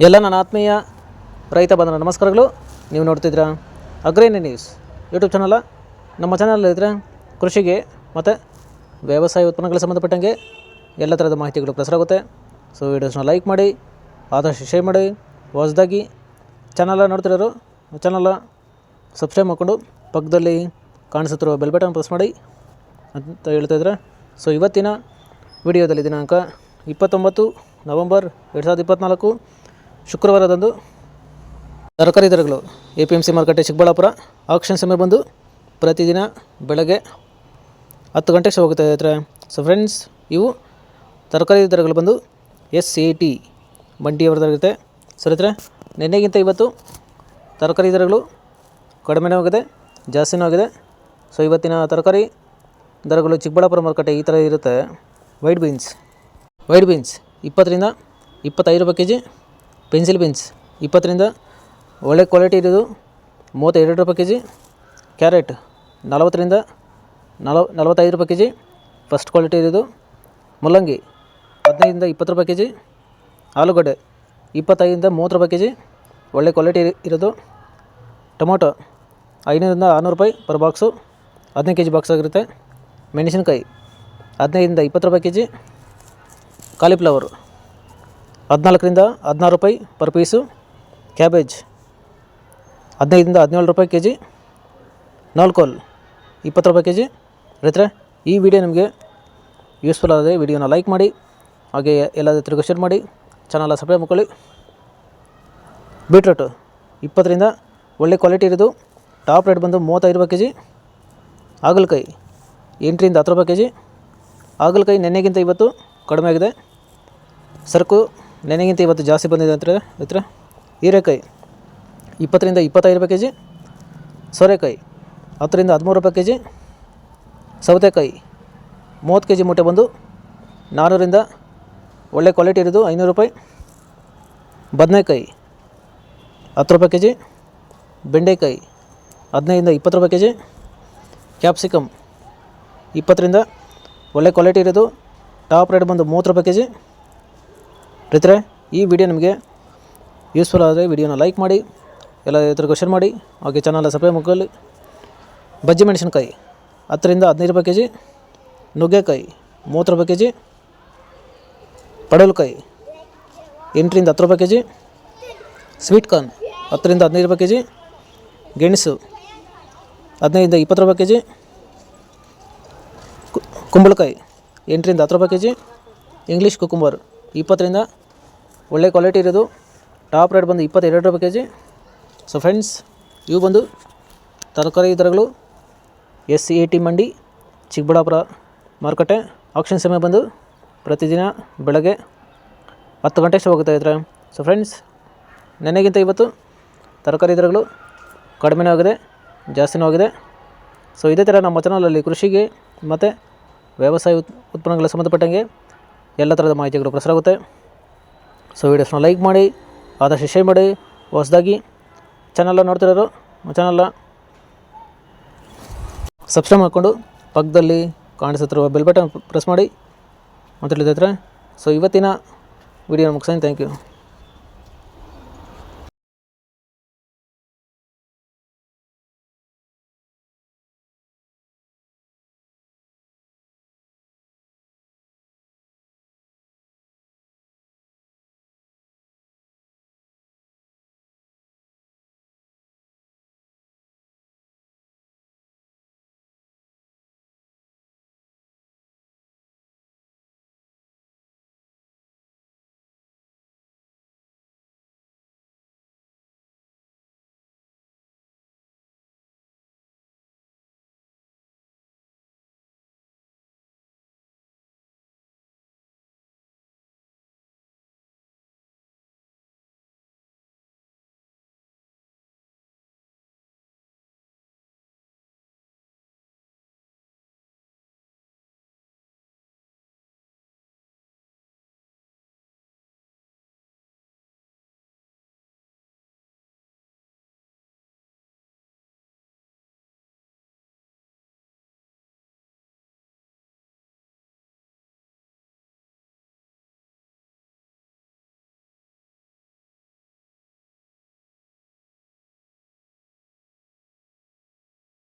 ಎಲ್ಲ ನನ್ನ ಆತ್ಮೀಯ ರೈತ ಬಂಧನ ನಮಸ್ಕಾರಗಳು. ನೀವು ನೋಡ್ತಿದ್ದೀರಾ ಅಗ್ರೇನಿ ನ್ಯೂಸ್ ಯೂಟ್ಯೂಬ್ ಚಾನಲ. ನಮ್ಮ ಚಾನಲ್ ಇದ್ದರೆ ಕೃಷಿಗೆ ಮತ್ತು ವ್ಯವಸಾಯ ಉತ್ಪನ್ನಗಳಿಗೆ ಸಂಬಂಧಪಟ್ಟಂಗೆ ಎಲ್ಲ ಥರದ ಮಾಹಿತಿಗಳು ಪ್ರಸಾರ ಆಗುತ್ತೆ. ಸೊ ವೀಡಿಯೋಸ್ನ ಲೈಕ್ ಮಾಡಿ, ಆದಷ್ಟು ಶೇರ್ ಮಾಡಿ. ಹೊಸದಾಗಿ ಚಾನಲ ನೋಡ್ತಿರೋರು ಚಾನಲ ಸಬ್ಸ್ಕ್ರೈಬ್ ಮಾಡಿಕೊಂಡು ಪಕ್ಕದಲ್ಲಿ ಕಾಣಿಸುತ್ತಿರುವ ಬೆಲ್ ಬಟನ್ ಪ್ರೆಸ್ ಮಾಡಿ ಅಂತ ಹೇಳ್ತಾಯಿದ್ರೆ. ಸೊ ಇವತ್ತಿನ ವಿಡಿಯೋದಲ್ಲಿ ದಿನಾಂಕ 29 ನವಂಬರ್ 2024 ಶುಕ್ರವಾರದಂದು ತರಕಾರಿ ದರಗಳು APMC ಮಾರುಕಟ್ಟೆ ಚಿಕ್ಕಬಳ್ಳಾಪುರ ಆಕ್ಷನ್ ಸಮಯ ಬಂದು ಪ್ರತಿದಿನ ಬೆಳಗ್ಗೆ 10 ಗಂಟೆಗೆ ಹೋಗ್ತಾ ಇದ್ದಾರೆ. ಸೊ ಫ್ರೆಂಡ್ಸ್, ಇವು ತರಕಾರಿ ದರಗಳು ಬಂದು SAT ಮಂಡಿಯವರದಾಗಿರುತ್ತೆ. ಸರಿದ್ರೆ ನಿನ್ನೆಗಿಂತ ಇವತ್ತು ತರಕಾರಿ ದರಗಳು ಕಡಿಮೆನೂ ಆಗಿದೆ, ಜಾಸ್ತಿನೂ ಆಗಿದೆ. ಸೊ ಇವತ್ತಿನ ತರಕಾರಿ ದರಗಳು ಚಿಕ್ಕಬಳ್ಳಾಪುರ ಮಾರುಕಟ್ಟೆ ಈ ಥರ ಇರುತ್ತೆ. ವೈಟ್ ಬೀನ್ಸ್ 20 ರಿಂದ 25 ರೂಪಾಯಿ ಕೆಜಿ. ಪೆನ್ಸಿಲ್ ಬೀನ್ಸ್ 20 ರಿಂದ ಒಳ್ಳೆ ಕ್ವಾಲಿಟಿ ಇರೋದು 32 ರೂಪಾಯಿ ಕೆಜಿ. ಕ್ಯಾರೆಟ್ 40 ರಿಂದ 45 ರೂಪಾಯಿ ಕೆಜಿ, ಫಸ್ಟ್ ಕ್ವಾಲಿಟಿ ಇರೋದು. ಮುಲ್ಲಂಗಿ 15 ರಿಂದ 20 ರೂಪಾಯಿ ಕೆಜಿ. ಆಲೂಗಡ್ಡೆ 25 ರಿಂದ 30 ರೂಪಾಯಿ ಕೆಜಿ, ಒಳ್ಳೆ ಕ್ವಾಲಿಟಿ ಇರೋದು. ಟೊಮೊಟೊ 500 ರಿಂದ 600 ರೂಪಾಯಿ ಪರ್ ಬಾಕ್ಸು, 15 ಕೆಜಿ ಬಾಕ್ಸ್ ಆಗಿರುತ್ತೆ. ಮೆಣಸಿನಕಾಯಿ 15 ರಿಂದ 20 ರೂಪಾಯಿ ಕೆಜಿ. ಕಾಲಿಫ್ಲವರು 14 ರಿಂದ 16 ರೂಪಾಯಿ ಪರ್ ಪೀಸು. ಕ್ಯಾಬೇಜ್ 15 ರಿಂದ 17 ರೂಪಾಯಿ ಕೆಜಿ. ನಾಲ್ಕೋಲ್ 20 ರೂಪಾಯಿ ಕೆಜಿ. ರೈತರೆ, ಈ ವಿಡಿಯೋ ನಿಮಗೆ ಯೂಸ್ಫುಲ್ ಆದರೆ ವಿಡಿಯೋನ ಲೈಕ್ ಮಾಡಿ, ಹಾಗೆ ಎಲ್ಲಾದರೂ ತಿರುಗಿ ಶೇರ್ ಮಾಡಿ, ಚಾನಲ್ ಸಬ್ಸ್ಕ್ರೈಬ್ ಮಾಡ್ಕೊಳ್ಳಿ. ಬೀಟ್ರೂಟು 20 ರಿಂದ ಒಳ್ಳೆ ಕ್ವಾಲಿಟಿ ಇರೋದು, ಟಾಪ್ ರೇಟ್ ಬಂದು 35 ರೂಪಾಯಿ ಕೆಜಿ. ಹಾಗಲಕಾಯಿ 8 ರಿಂದ 10 ರೂಪಾಯಿ ಕೆಜಿ. ಹಾಗಲಕಾಯಿ ನೆನ್ನೆಗಿಂತ ಇವತ್ತು ಕಡಿಮೆ ಆಗಿದೆ. ಸರಕು ನೆನೆಗಿಂತ ಇವತ್ತು ಜಾಸ್ತಿ ಬಂದಿದೆ ಅಂತ ರೈತರೆ. ಹೀರೆಕಾಯಿ 20 ರಿಂದ 25 ರೂಪಾಯಿ ಕೆಜಿ. ಸೋರೆಕಾಯಿ 10 ರಿಂದ 13 ರೂಪಾಯಿ ಕೆಜಿ. ಸೌತೆಕಾಯಿ 30 ಕೆಜಿ ಮೂಟೆ ಬಂದು 400 ರಿಂದ ಒಳ್ಳೆ ಕ್ವಾಲಿಟಿ ಇರೋದು 500 ರೂಪಾಯಿ. ಬದನೆಕಾಯಿ 10 ರೂಪಾಯಿ ಕೆಜಿ. ಬೆಂಡೆಕಾಯಿ 15 ರಿಂದ 20 ರೂಪಾಯಿ ಕೆಜಿ. ಕ್ಯಾಪ್ಸಿಕಮ್ 20 ರಿಂದ ಒಳ್ಳೆ ಕ್ವಾಲಿಟಿ ಇರೋದು, ಟಾಪ್ ರೇಟ್ ಬಂದು 30 ರೂಪಾಯಿ ಕೆಜಿ. ರೈತರೆ, ಈ ವಿಡಿಯೋ ನಿಮಗೆ ಯೂಸ್ಫುಲ್ ಆದರೆ ವಿಡಿಯೋನ ಲೈಕ್ ಮಾಡಿ, ಎಲ್ಲ ರೈತರಿಗೂ ಶೇರ್ ಮಾಡಿ, ಹಾಗೆ ಚಾನಲ್ ಸಬ್ಸ್ಕ್ರೈಬ್ ಮಾಡ್ಕೊಳ್ಳಿ. ಬಜ್ಜಿ ಮೆಣಸಿನಕಾಯಿ 10 ರಿಂದ 15 ರೂಪಾಯಿ ಕೆಜಿ. ನುಗ್ಗೆಕಾಯಿ 30 ರೂಪಾಯಿ ಕೆಜಿ. ಪಡವಲಕಾಯಿ 8 ರಿಂದ 10 ರೂಪಾಯಿ ಕೆಜಿ. ಸ್ವೀಟ್ ಕಾರ್ನ್ 10 ರಿಂದ 15 ರೂಪಾಯಿ ಕೆಜಿ. ಗೆಣಸು 15 ರಿಂದ 20 ರೂಪಾಯಿ ಕೆಜಿ. ಕುಂಬಳಕಾಯಿ 8 ರಿಂದ 10 ರೂಪಾಯಿ ಕೆಜಿ. ಇಂಗ್ಲೀಷ್ ಕುಕುಂಬರ್ 20 ರಿಂದ ಒಳ್ಳೆ ಕ್ವಾಲಿಟಿ ಇರೋದು, ಟಾಪ್ ರೇಟ್ ಬಂದು 22 ರೂಪಾಯಿ ಕೆಜಿ. ಸೊ ಫ್ರೆಂಡ್ಸ್, ಇವು ಬಂದು ತರಕಾರಿ ದರಗಳು SAT ಮಂಡಿ ಚಿಕ್ಕಬಳ್ಳಾಪುರ ಮಾರುಕಟ್ಟೆ ಆಕ್ಷನ್ ಸಮಯ ಬಂದು ಪ್ರತಿದಿನ ಬೆಳಗ್ಗೆ 10 ಗಂಟೆಗೆ ಹೋಗ್ತಾ ಇದ್ದಾರೆ. ಸೊ ಫ್ರೆಂಡ್ಸ್, ನೆನ್ನೆಗಿಂತ ಇವತ್ತು ತರಕಾರಿ ದರಗಳು ಕಡಿಮೆನೂ ಆಗಿದೆ, ಜಾಸ್ತಿನೂ ಆಗಿದೆ. ಸೊ ಇದೇ ಥರ ನಮ್ಮ ಚಾನಲಲ್ಲಿ ಕೃಷಿಗೆ ಮತ್ತು ವ್ಯವಸಾಯ ಉತ್ಪನ್ನಗಳಿಗೆ ಸಂಬಂಧಪಟ್ಟಂಗೆ ಎಲ್ಲ ಥರದ ಮಾಹಿತಿಗಳು ಪ್ರಸಾರ ಆಗುತ್ತೆ. ಸೊ ವೀಡಿಯೋಸ್ನ ಲೈಕ್ ಮಾಡಿ, ಆದಷ್ಟು ಶೇರ್ ಮಾಡಿ. ಹೊಸದಾಗಿ ಚಾನಲ್ ನೋಡ್ತಿರೋರು ಚಾನಲ್ನ ಸಬ್ಸ್ಕ್ರೈಬ್ ಮಾಡಿಕೊಂಡು ಪಕ್ಕದಲ್ಲಿ ಕಾಣಿಸುತ್ತಿರುವ ಬೆಲ್ ಬಟನ್ ಪ್ರೆಸ್ ಮಾಡಿ ಅಂತ ಹೇಳಿದ್ರೆ. ಸೊ ಇವತ್ತಿನ ವಿಡಿಯೋನ ಮುಗಿಸ್ತೀನಿ. Thank you.